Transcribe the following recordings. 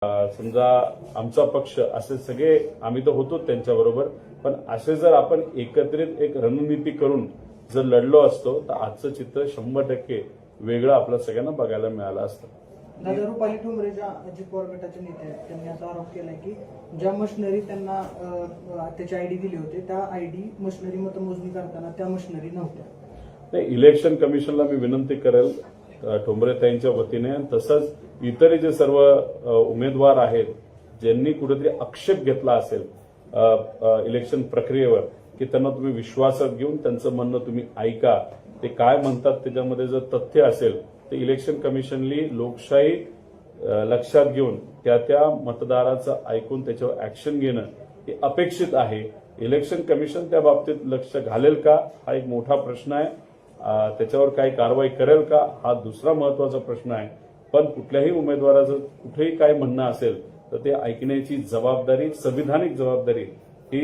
समजा आमचा पक्ष असे सगळे आम्ही तर होतो त्यांच्याबरोबर, पण असे जर आपण एकत्रित एक रणनीती करून जर लढलो असतो तर आजचं चित्र 100% वेगळं आपल्या सगळ्यांना बघायला मिळालं असतं. दादा रुपाली ठोंबरे ज्या अजित पवार गटाचे नेते आहेत त्यांनी असा आरोप केलाय की ज्या मशिनरी त्यांना त्याची आयडी दिली होती त्या आयडी मशिनरी मतमोजणी करताना त्या मशिनरी नव्हत्या. नाही, इलेक्शन कमिशनला मी विनंती करेल ठोंबरेताईंच्या वतीने, तसंच इतर जे सर्व उमेदवार आहेत ज्यांनी कुठेतरी आक्षेप घेतला असेल इलेक्शन प्रक्रियेवर, की त्यांना तुम्ही विश्वासात घेऊन त्यांचं म्हणणं तुम्ही ऐका. ते काय म्हणतात त्याच्यामध्ये जर तथ्य असेल तर इलेक्शन कमिशनली लोकशाही लक्षात घेऊन त्या मतदाराचं ऐकून त्याच्यावर ऍक्शन घेणं हे अपेक्षित आहे. इलेक्शन कमिशन त्या बाबतीत लक्ष घालेल का हा एक मोठा प्रश्न आहे. त्याच्यावर काही कारवाई करेल का हा दुसरा महत्वाचा प्रश्न आहे. पण कुठल्याही उमेदवाराचं कुठेही काय म्हणणं असेल तर ते ऐकण्याची जबाबदारी, संविधानिक जबाबदारी ही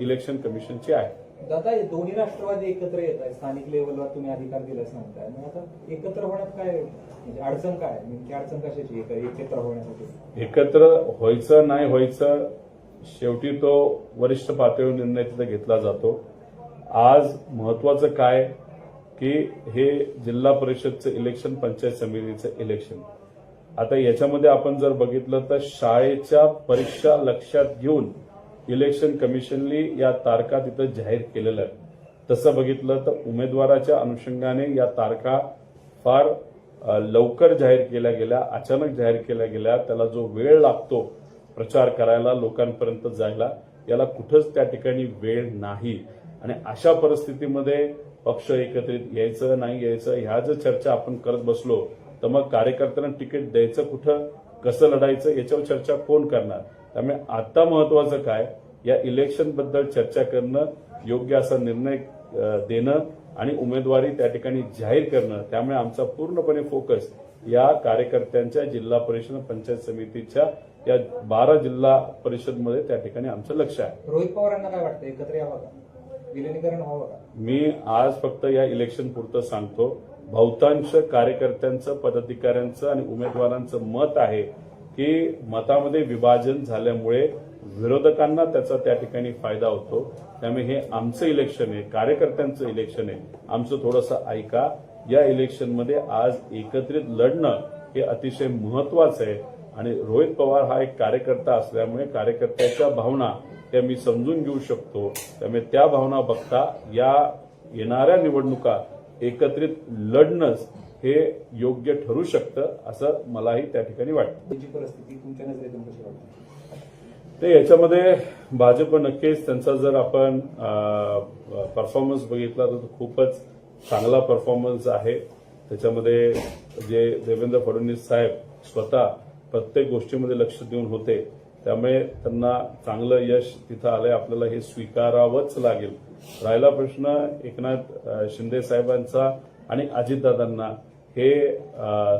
इलेक्शन कमिशनची आहे. दादा, दोन्ही राष्ट्रवादी एकत्र येत आहे, स्थानिक लेवलवर तुम्ही अधिकार दिलाच म्हणताय, मग आता एकत्र होण्यात काय म्हणजे अडचण काय, नेमकी अडचण कशाची एकत्र होण्यासाठी? एकत्र व्हायचं नाही व्हायचं शेवटी तो वरिष्ठ पातळीवर निर्णय तिथे घेतला जातो. आज महत्वाचं काय की हे जिल्हा परिषदचं इलेक्शन, पंचायत समितीचं इलेक्शन, आता याच्यामध्ये आपण जर बघितलं तर शाळेच्या परीक्षा लक्षात घेऊन इलेक्शन कमिशननी या तारखा तिथं जाहीर केलेल्या आहेत. तसं बघितलं तर उमेदवाराच्या अनुषंगाने या तारखा फार लवकर जाहीर केल्या गेल्या, अचानक जाहीर केल्या गेल्या. त्याला जो वेळ लागतो प्रचार करायला, लोकांपर्यंत जायला, याला कुठंच त्या ठिकाणी वेळ नाही. आणि अशा परिस्थितीमध्ये पक्ष एकत्रित यायचं नाही यायचं ह्या जर चर्चा आपण करत बसलो तर मग कार्यकर्त्यांना तिकीट द्यायचं कुठं, कसं लढायचं याच्यावर चर्चा कोण करणार. त्यामुळे आता महत्वाचं काय, या इलेक्शनबद्दल चर्चा करणं, योग्य असा निर्णय देणं आणि उमेदवारी त्या ठिकाणी जाहीर करणं. त्यामुळे आमचा पूर्णपणे फोकस या कार्यकर्त्यांच्या जिल्हा परिषद, पंचायत समितीच्या या 12 जिल्हा परिषदमध्ये त्या ठिकाणी आमचं लक्ष आहे. रोहित पवारांना काय वाटतं, एकत्र यावं का, विलिनीकरण व्हावं का? मी आज फक्त या इलेक्शन पुरतं सांगतो, बहुतांश कार्यकर्त्यांचं, पदाधिकाऱ्यांचं आणि उमेदवारांचं मत आहे की मतामध्ये विभाजन झाल्यामुळे विरोधकांना त्याचा त्या ठिकाणी फायदा होतो. त्यामुळे हे आमचं इलेक्शन आहे, कार्यकर्त्यांचं इलेक्शन आहे, आमचं थोडंसं ऐका. या इलेक्शनमध्ये आज एकत्रित लढणं हे अतिशय महत्वाचं आहे. आणि रोहित पवार हा एक कार्यकर्ता असल्यामुळे कार्यकर्त्याच्या भावना त्या मी समजून घेऊ शकतो. त्यामुळे त्या भावना बघता या येणाऱ्या निवडणुका एकत्रित लढणंच हे योग्य ठरू शकतं असं मलाही त्या ठिकाणी वाटतं. त्याची परिस्थिती तुमच्या नजरेतून कशी वाटते? ते याच्यामध्ये भाजप नक्कीच त्यांचा जर आपण परफॉर्मन्स बघितला तर खूपच चांगला परफॉर्मन्स आहे. त्याच्यामध्ये जे देवेंद्र फडणवीस साहेब स्वतः प्रत्येक गोष्टीमध्ये लक्ष देऊन होते, त्यामुळे त्यांना चांगलं यश तिथं आलंय, आपल्याला हे स्वीकारावंच लागेल. राहिला प्रश्न एकनाथ शिंदे साहेबांचा आणि अजितदादांना, हे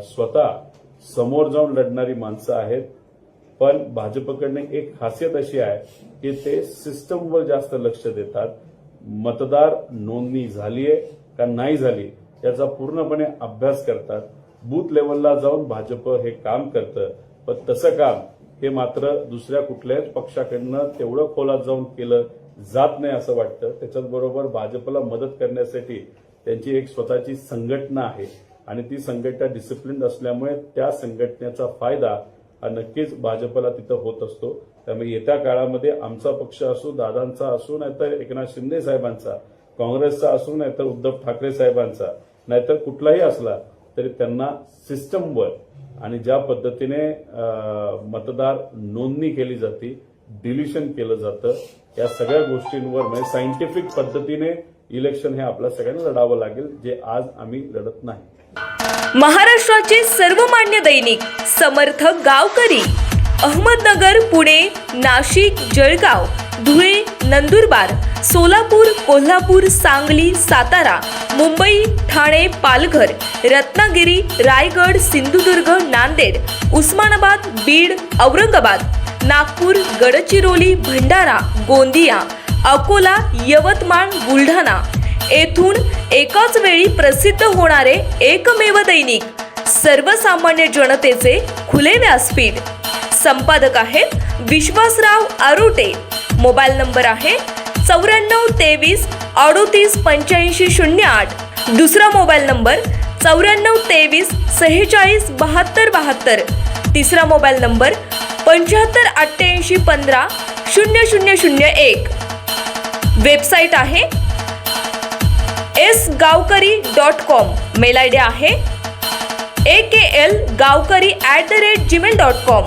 स्वतः समोर जाऊन लढणारी माणसं आहेत. पण भाजपकडनं एक खासियत अशी आहे की ते सिस्टमवर जास्त लक्ष देतात. मतदार नोंदणी झालीये का नाही झाली याचा पूर्णपणे अभ्यास करतात. बूथ लेवलला जाऊन भाजप हे काम करतं, पण तसं काम हे मात्र दुसऱ्या कुठल्याच पक्षाकडनं तेवढं खोलात जाऊन केलं जात नाही असं वाटतं. त्याच्याचबरोबर भाजपला मदत करण्यासाठी त्यांची एक स्वतःची संघटना आहे आणि ती संघटना डिसिप्लिन असल्यामुळे त्या संघटनेचा फायदा हा नक्कीच भाजपला तिथं होत असतो. त्यामुळे येत्या काळामध्ये आमचा पक्ष असो, दादांचा असो, नाहीतर एकनाथ शिंदे साहेबांचा, काँग्रेसचा असो, नाहीतर उद्धव ठाकरे साहेबांचा, नाहीतर कुठलाही असला तरी त्यांना सिस्टमवर आणि ज्या पद्धतीने मतदार नोंदणी केली जाते, डिलिशन केलं जातं, या सगळ्या गोष्टींवर म्हणजे सायंटिफिक पद्धतीने इलेक्शन हे आपल्या सगळ्यांना लढावं लागेल, जे आज आम्ही लढत नाही. महाराष्ट्राचे सर्वमान्य दैनिक समर्थ गावकरी अहमदनगर, पुणे, नाशिक, जळगाव, धुळे, नंदुरबार, सोलापूर, कोल्हापूर, सांगली, सातारा, मुंबई, ठाणे, पालघर, रत्नागिरी, रायगड, सिंधुदुर्ग, नांदेड, उस्मानाबाद, बीड, औरंगाबाद, नागपूर, गडचिरोली, भंडारा, गोंदिया, अकोला, यवतमाळ, बुलढाणा येथून एकाच वेळी प्रसिद्ध होणारे एकमेव दैनिक सर्वसामान्य जनतेचे खुले व्यासपीठ. संपादक आहेत विश्वासराव आरोटे. मोबाईल नंबर आहे 9423388508. दुसरा मोबाईल नंबर 9423467272. तिसरा मोबाईल नंबर 7588150001. वेबसाईट आहे sgavkari.com. मेल आय डी आहे aklgavkari@gmail.com.